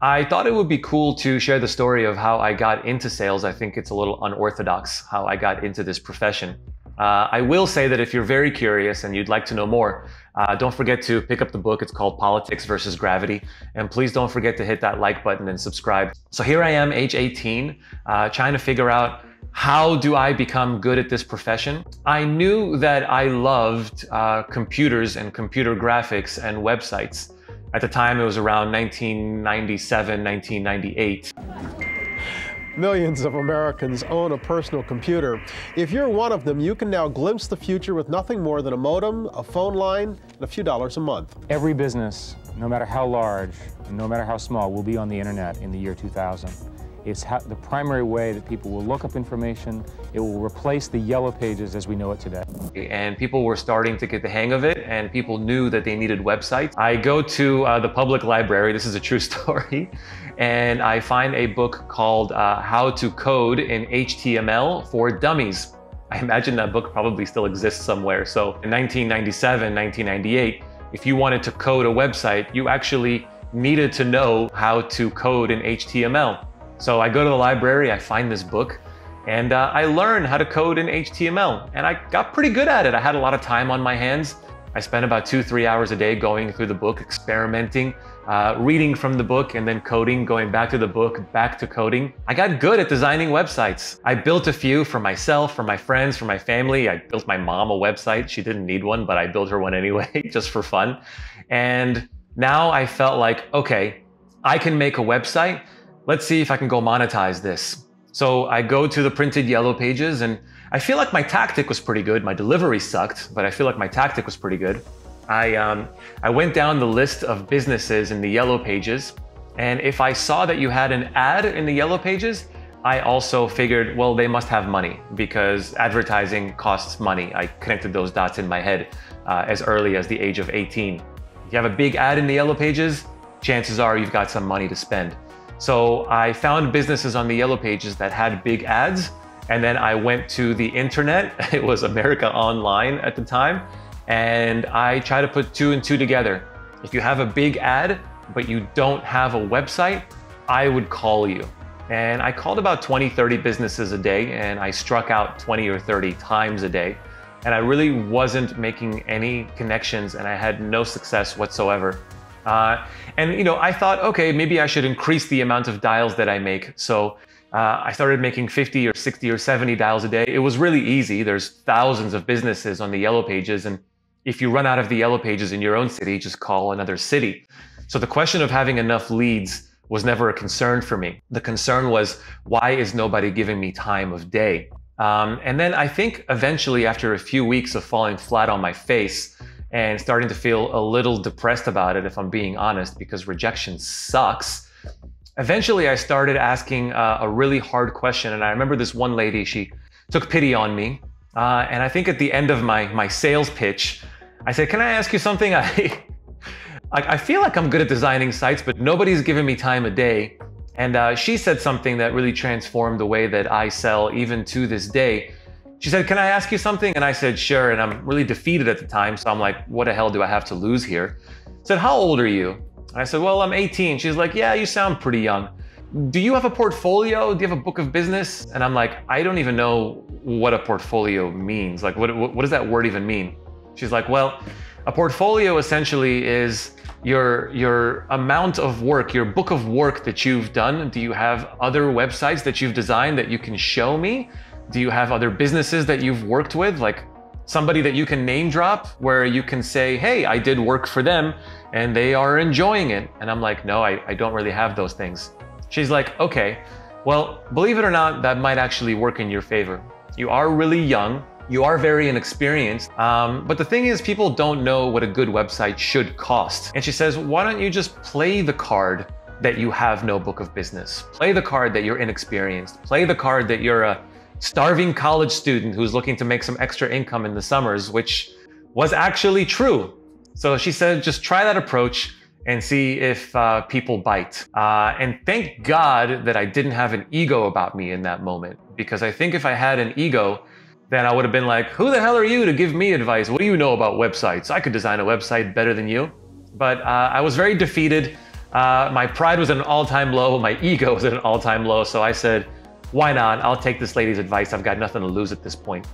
I thought it would be cool to share the story of how I got into sales. I think it's a little unorthodox how I got into this profession. I will say that if you're very curious and you'd like to know more, don't forget to pick up the book. It's called Politics versus Gravity. And please don't forget to hit that like button and subscribe. So here I am, age 18, trying to figure out how do I become good at this profession? I knew that I loved computers and computer graphics and websites. At the time, it was around 1997, 1998. Millions of Americans own a personal computer. If you're one of them, you can now glimpse the future with nothing more than a modem, a phone line, and a few dollars a month. Every business, no matter how large, and no matter how small, will be on the internet in the year 2000. It's the primary way that people will look up information. It will replace the yellow pages as we know it today. And people were starting to get the hang of it, and people knew that they needed websites. I go to the public library, this is a true story, and I find a book called How to Code in HTML for Dummies. I imagine that book probably still exists somewhere. So in 1997, 1998, if you wanted to code a website, you actually needed to know how to code in HTML. So I go to the library, I find this book, and I learn how to code in HTML. And I got pretty good at it. I had a lot of time on my hands. I spent about 2-3 hours a day going through the book, experimenting, reading from the book, and then coding, going back to the book, back to coding. I got good at designing websites. I built a few for myself, for my friends, for my family. I built my mom a website. She didn't need one, but I built her one anyway, just for fun. And now I felt like, okay, I can make a website. Let's see if I can go monetize this. So I go to the printed yellow pages, and I feel like my tactic was pretty good. My delivery sucked, but I feel like my tactic was pretty good. I went down the list of businesses in the yellow pages, and if I saw that you had an ad in the yellow pages, I also figured, well, they must have money because advertising costs money. I connected those dots in my head as early as the age of 18. If you have a big ad in the yellow pages, chances are you've got some money to spend. So I found businesses on the yellow pages that had big ads, and then I went to the internet. It was America Online at the time, and I tried to put 2 and 2 together. If you have a big ad, but you don't have a website, I would call you. And I called about 20-30 businesses a day, and I struck out 20 or 30 times a day. And I really wasn't making any connections, and I had no success whatsoever. And you know, I thought, okay, maybe I should increase the amount of dials that I make. So I started making 50 or 60 or 70 dials a day. It was really easy. There's thousands of businesses on the yellow pages. And if you run out of the yellow pages in your own city, just call another city. So the question of having enough leads was never a concern for me. The concern was, why is nobody giving me time of day? And then I think eventually, after a few weeks of falling flat on my face, and starting to feel a little depressed about it, if I'm being honest, because rejection sucks. Eventually, I started asking a really hard question. And I remember this one lady, she took pity on me. And I think at the end of my sales pitch, I said, can I ask you something? I feel like I'm good at designing sites, but nobody's giving me time of day. And she said something that really transformed the way that I sell even to this day. She said, can I ask you something? And I said, sure. And I'm really defeated at the time. So I'm like, what the hell do I have to lose here? I said, how old are you? And I said, well, I'm 18. She's like, yeah, you sound pretty young. Do you have a portfolio? Do you have a book of business? And I'm like, I don't even know what a portfolio means. Like, what does that word even mean? She's like, well, a portfolio essentially is your amount of work, your book of work that you've done. Do you have other websites that you've designed that you can show me? Do you have other businesses that you've worked with, like somebody that you can name drop where you can say, hey, I did work for them and they are enjoying it? And I'm like, no, I don't really have those things. She's like, okay, well, believe it or not, that might actually work in your favor. You are really young. You are very inexperienced. But the thing is, people don't know what a good website should cost. And she says, why don't you just play the card that you have no book of business? Play the card that you're inexperienced. Play the card that you're a starving college student who's looking to make some extra income in the summers, which was actually true. So she said, just try that approach and see if people bite. And thank God that I didn't have an ego about me in that moment, because I think if I had an ego, then I would have been like, who the hell are you to give me advice? What do you know about websites? I could design a website better than you. But I was very defeated. My pride was at an all-time low. My ego was at an all-time low. So I said, why not? I'll take this lady's advice. I've got nothing to lose at this point.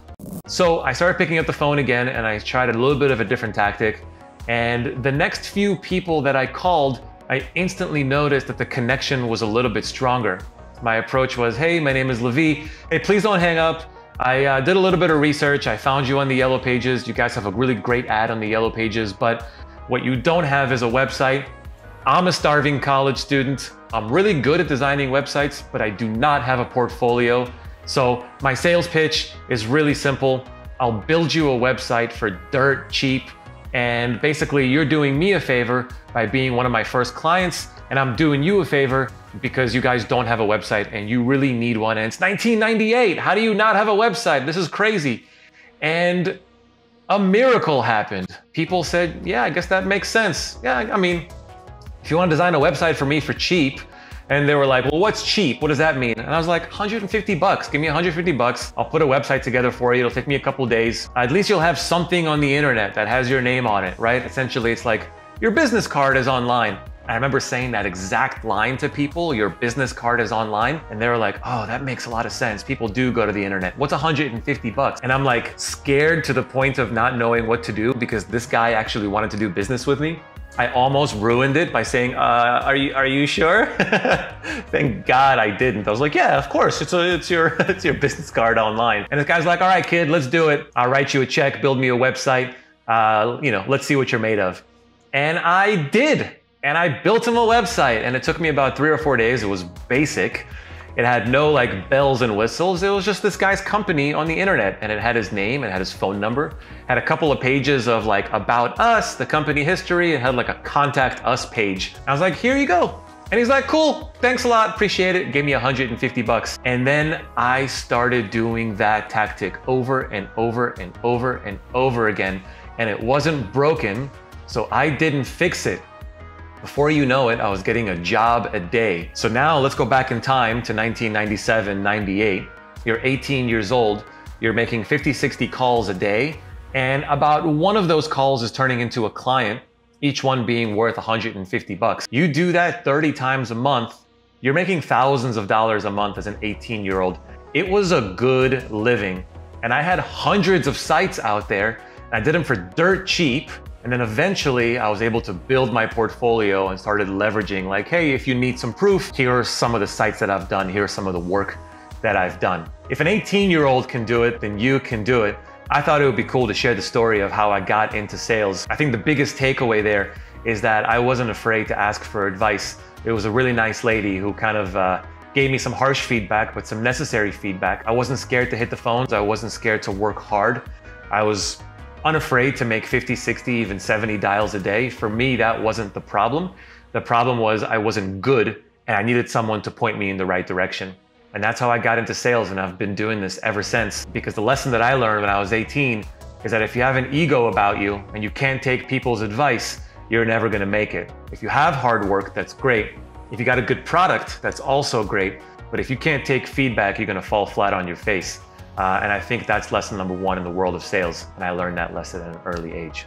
So I started picking up the phone again and I tried a little bit of a different tactic. And the next few people that I called, I instantly noticed that the connection was a little bit stronger. My approach was, hey, my name is Lavi. Hey, please don't hang up. I did a little bit of research. I found you on the Yellow Pages. You guys have a really great ad on the Yellow Pages, but what you don't have is a website. I'm a starving college student. I'm really good at designing websites, but I do not have a portfolio. So my sales pitch is really simple. I'll build you a website for dirt cheap. And basically you're doing me a favor by being one of my first clients, and I'm doing you a favor because you guys don't have a website and you really need one. And it's 1998. How do you not have a website? This is crazy. And a miracle happened. People said, yeah, I guess that makes sense. Yeah, I mean, if you want to design a website for me for cheap, and they were like, well, what's cheap? What does that mean? And I was like, 150 bucks. Give me 150 bucks. I'll put a website together for you. It'll take me a couple days. At least you'll have something on the internet that has your name on it, right? Essentially, it's like your business card is online. I remember saying that exact line to people, your business card is online. And they were like, oh, that makes a lot of sense. People do go to the internet. What's 150 bucks? And I'm like scared to the point of not knowing what to do because this guy actually wanted to do business with me. I almost ruined it by saying, are you sure? Thank God I didn't. I was like, yeah, of course, it's your business card online. And this guy's like, all right, kid, let's do it. I'll write you a check, build me a website. Let's see what you're made of. And I did. And I built him a website and it took me about 3 or 4 days. It was basic. It had no like bells and whistles. It was just this guy's company on the internet and it had his name, it had his phone number, had a couple of pages of like about us, the company history, it had like a contact us page. I was like, here you go. And he's like, cool, thanks a lot, appreciate it. Gave me 150 bucks. And then I started doing that tactic over and over and over and over again. And it wasn't broken, so I didn't fix it. Before you know it, I was getting a job a day. So now let's go back in time to 1997, 98. You're 18 years old, you're making 50, 60 calls a day, and about one of those calls is turning into a client, each one being worth 150 bucks. You do that 30 times a month, you're making thousands of dollars a month as an 18-year-old. It was a good living. And I had hundreds of sites out there, and I did them for dirt cheap. And then eventually I was able to build my portfolio and started leveraging like, hey, if you need some proof, here are some of the sites that I've done. Here's some of the work that I've done. If an 18-year-old can do it, then you can do it. I thought it would be cool to share the story of how I got into sales. I think the biggest takeaway there is that I wasn't afraid to ask for advice. It was a really nice lady who kind of gave me some harsh feedback, but some necessary feedback. I wasn't scared to hit the phones. I wasn't scared to work hard. I was unafraid to make 50, 60, even 70 dials a day. For me, that wasn't the problem. The problem was I wasn't good and I needed someone to point me in the right direction. And that's how I got into sales, and I've been doing this ever since. Because the lesson that I learned when I was 18 is that if you have an ego about you and you can't take people's advice, you're never gonna make it. If you have hard work, that's great. If you got a good product, that's also great. But if you can't take feedback, you're gonna fall flat on your face. And I think that's lesson number one in the world of sales. And I learned that lesson at an early age.